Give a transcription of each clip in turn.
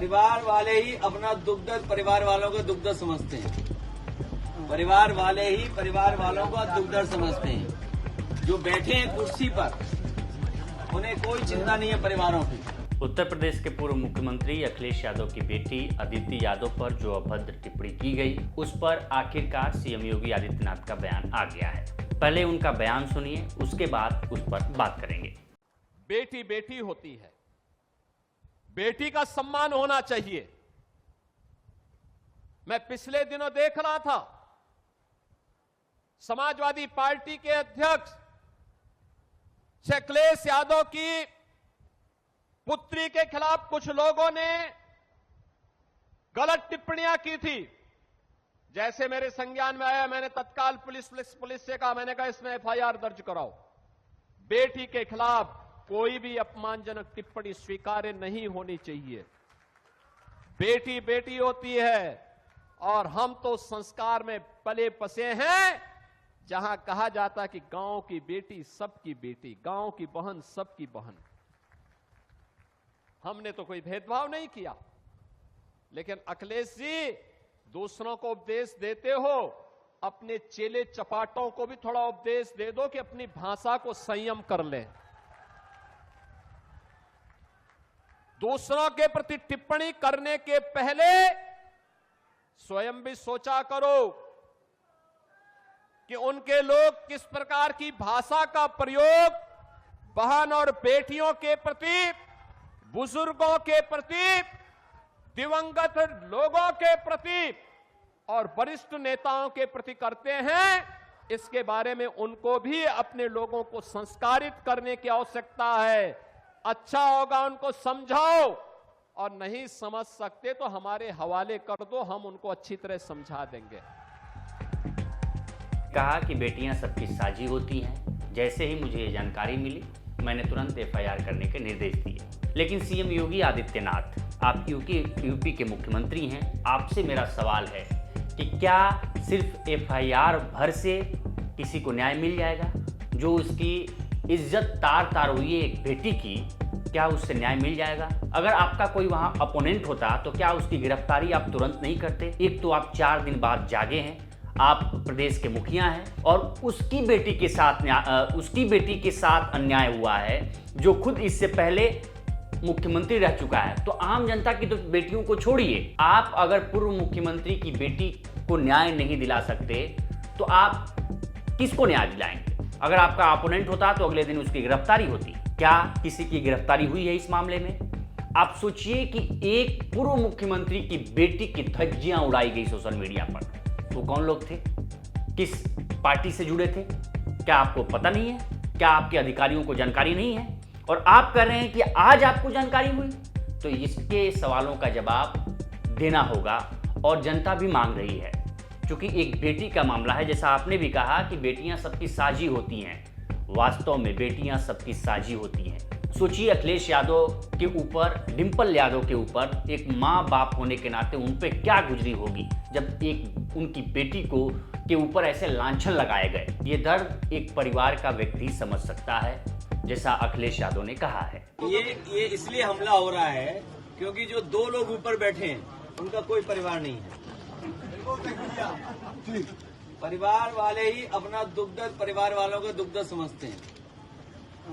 परिवार वाले ही अपना दुख दर्द परिवार वालों का दुख दर्द समझते हैं। परिवार वाले ही परिवार वालों का दुख दर्द समझते हैं। जो बैठे हैं कुर्सी पर, उन्हें कोई चिंता नहीं है परिवारों की। उत्तर प्रदेश के पूर्व मुख्यमंत्री अखिलेश यादव की बेटी अदिति यादव पर जो अभद्र टिप्पणी की गई, उस पर आखिरकार सीएम योगी आदित्यनाथ का बयान आ गया है। पहले उनका बयान सुनिए, उसके बाद उस पर बात करेंगे। बेटी बेटी होती है, बेटी का सम्मान होना चाहिए। मैं पिछले दिनों देख रहा था, समाजवादी पार्टी के अध्यक्ष अखिलेश यादव की पुत्री के खिलाफ कुछ लोगों ने गलत टिप्पणियां की थी। जैसे मेरे संज्ञान में आया, मैंने तत्काल पुलिस से कहा, मैंने कहा इसमें एफआईआर दर्ज कराओ। बेटी के खिलाफ कोई भी अपमानजनक टिप्पणी स्वीकार्य नहीं होनी चाहिए। बेटी बेटी होती है और हम तो संस्कार में पले बसे हैं, जहां कहा जाता कि गांव की बेटी सबकी बेटी, गांव की बहन सबकी बहन। हमने तो कोई भेदभाव नहीं किया, लेकिन अखिलेश जी दूसरों को उपदेश देते हो, अपने चेले चपाटों को भी थोड़ा उपदेश दे दो कि अपनी भाषा को संयम कर लें। दूसरों के प्रति टिप्पणी करने के पहले स्वयं भी सोचा करो कि उनके लोग किस प्रकार की भाषा का प्रयोग बहन और बेटियों के प्रति, बुजुर्गों के प्रति, दिवंगत लोगों के प्रति और वरिष्ठ नेताओं के प्रति करते हैं। इसके बारे में उनको भी अपने लोगों को संस्कारित करने की आवश्यकता है। अच्छा होगा उनको समझाओ, और नहीं समझ सकते तो हमारे हवाले कर दो, हम उनको अच्छी तरह समझा देंगे। कहा कि बेटियां सबकी साझी होती हैं। जैसे ही मुझे ये जानकारी मिली, मैंने तुरंत एफआईआर करने के निर्देश दिए। लेकिन सीएम योगी आदित्यनाथ, आप यूपी के मुख्यमंत्री हैं, आपसे मेरा सवाल है कि क्या सिर्फ एफआईआर भर से किसी को न्याय मिल जाएगा? जो उसकी इज्जत तार तार हुई है एक बेटी की, क्या उससे न्याय मिल जाएगा? अगर आपका कोई वहाँ अपोनेंट होता तो क्या उसकी गिरफ्तारी आप तुरंत नहीं करते? एक तो आप 4 दिन बाद जागे हैं, आप प्रदेश के मुखिया हैं, और उसकी बेटी के साथ अन्याय हुआ है, जो खुद इससे पहले मुख्यमंत्री रह चुका है। तो आम जनता की तो बेटियों को छोड़िए, आप अगर पूर्व मुख्यमंत्री की बेटी को न्याय नहीं दिला सकते तो आप किसको न्याय दिलाएंगे? अगर आपका अपोनेंट होता तो अगले दिन उसकी गिरफ्तारी होती। क्या किसी की गिरफ्तारी हुई है इस मामले में? आप सोचिए कि एक पूर्व मुख्यमंत्री की बेटी की धज्जियां उड़ाई गई सोशल मीडिया पर। वो कौन लोग थे? किस पार्टी से जुड़े थे? क्या आपको पता नहीं है? क्या आपके अधिकारियों को जानकारी नहीं है? और आप कह रहे हैं कि आज आपको जानकारी हुई? तो इसके सवालों का जवाब देना होगा, और जनता भी मांग रही है, क्योंकि एक बेटी का मामला है। जैसा आपने भी कहा कि बेटियां सबकी साझी होती हैं, वास्तव में बेटियां सबकी साझी होती हैं। सोचिए अखिलेश यादव के ऊपर, डिंपल यादव के ऊपर एक माँ बाप होने के नाते उन पे क्या गुजरी होगी जब एक उनकी बेटी को के ऊपर ऐसे लांछन लगाए गए। ये दर्द एक परिवार का व्यक्ति समझ सकता है, जैसा अखिलेश यादव ने कहा है। ये इसलिए हमला हो रहा है क्योंकि जो 2 लोग ऊपर बैठे हैं उनका कोई परिवार नहीं है। परिवार वाले ही अपना दुख दर्द परिवार वालों का दुख दर्द समझते हैं।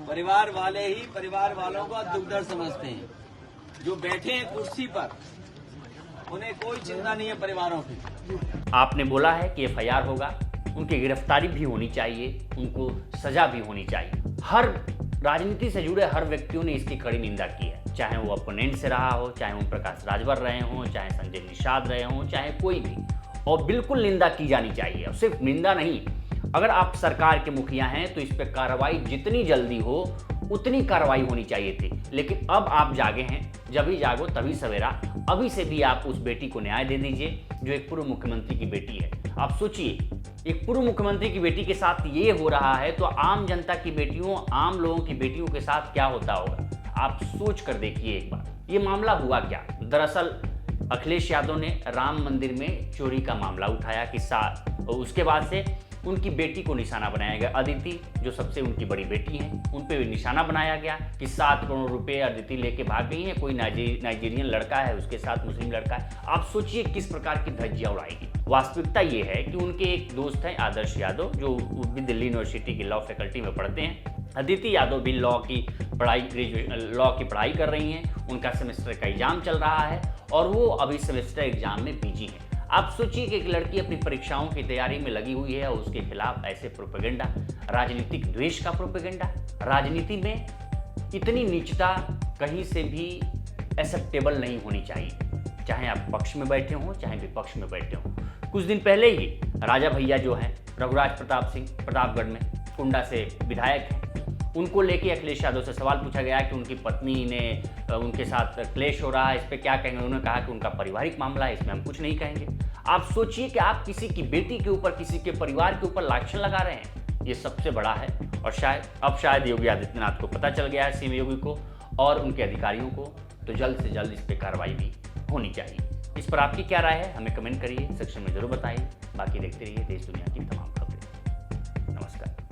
परिवार वाले ही परिवार वालों का दुख दर्द समझते हैं। जो बैठे हैं कुर्सी पर, उन्हें कोई चिंता नहीं है परिवारों की। आपने बोला है कि एफआईआर होगा, उनकी गिरफ्तारी भी होनी चाहिए, उनको सजा भी होनी चाहिए। हर राजनीति से जुड़े हर व्यक्तियों ने इसकी कड़ी निंदा की है, चाहे वो अपोनेंट से रहा हो, चाहे ओम प्रकाश राजभर रहे हों, चाहे संजय निषाद रहे हों, चाहे कोई भी, और बिल्कुल निंदा की जानी चाहिए। और सिर्फ निंदा नहीं, अगर आप सरकार के मुखिया हैं तो इस पर कार्रवाई जितनी जल्दी हो उतनी कार्रवाई होनी चाहिए थी। लेकिन अब आप जागे हैं, जब भी जागो तभी सवेरा। अभी से भी आप उस बेटी को न्याय दे दीजिए जो एक पूर्व मुख्यमंत्री की बेटी है। आप सोचिए, एक पूर्व मुख्यमंत्री की बेटी के साथ ये हो रहा है तो आम जनता की बेटियों, आम लोगों की बेटियों के साथ क्या होता होगा? आप सोच कर देखिए एक बार। ये मामला हुआ क्या? दरअसल अखिलेश यादव ने राम मंदिर में चोरी का मामला उठाया कि उसके बाद से उनकी बेटी को निशाना बनाया गया। अदिति जो सबसे उनकी बड़ी बेटी हैं, उन पे निशाना बनाया गया कि 7 करोड़ रुपए अदिति लेके भाग गई है, कोई नाइजीरियन लड़का है उसके साथ, मुस्लिम लड़का है। आप सोचिए किस प्रकार की धज्जियां उड़ाएगी। वास्तविकता ये है कि उनके एक दोस्त हैं आदर्श यादव, जो भी दिल्ली यूनिवर्सिटी की लॉ फैकल्टी में पढ़ते हैं। अदिति यादव भी लॉ की पढ़ाई कर रही हैं। उनका सेमेस्टर का एग्जाम चल रहा है और वो अभी सेमेस्टर एग्जाम में बिजी हैं। आप सोचिए कि एक लड़की अपनी परीक्षाओं की तैयारी में लगी हुई है और उसके खिलाफ ऐसे प्रोपेगेंडा, राजनीतिक द्वेष का प्रोपेगेंडा। राजनीति में इतनी नीचता कहीं से भी एक्सेप्टेबल नहीं होनी चाहिए, चाहे आप पक्ष में बैठे हों चाहे विपक्ष में बैठे हों। कुछ दिन पहले ही राजा भैया जो हैं रघुराज प्रताप सिंह प्रतापगढ़ में कुंडा से विधायक हैं, उनको लेके अखिलेश यादव से सवाल पूछा गया कि उनकी पत्नी ने उनके साथ क्लेश हो रहा है, इस पर क्या कहेंगे। उन्होंने कहा कि उनका पारिवारिक मामला है, इसमें हम कुछ नहीं कहेंगे। आप सोचिए कि आप किसी की बेटी के ऊपर, किसी के परिवार के ऊपर लांछन लगा रहे हैं, ये सबसे बड़ा है। और शायद योगी आदित्यनाथ को पता चल गया है, सीएम योगी को और उनके अधिकारियों को, तो जल्द से जल्द इस पर कार्रवाई भी होनी चाहिए। इस पर आपकी क्या राय है हमें कमेंट करिए, सेक्शन में जरूर बताइए। बाकी देखते रहिए देश दुनिया की तमाम खबरें। नमस्कार।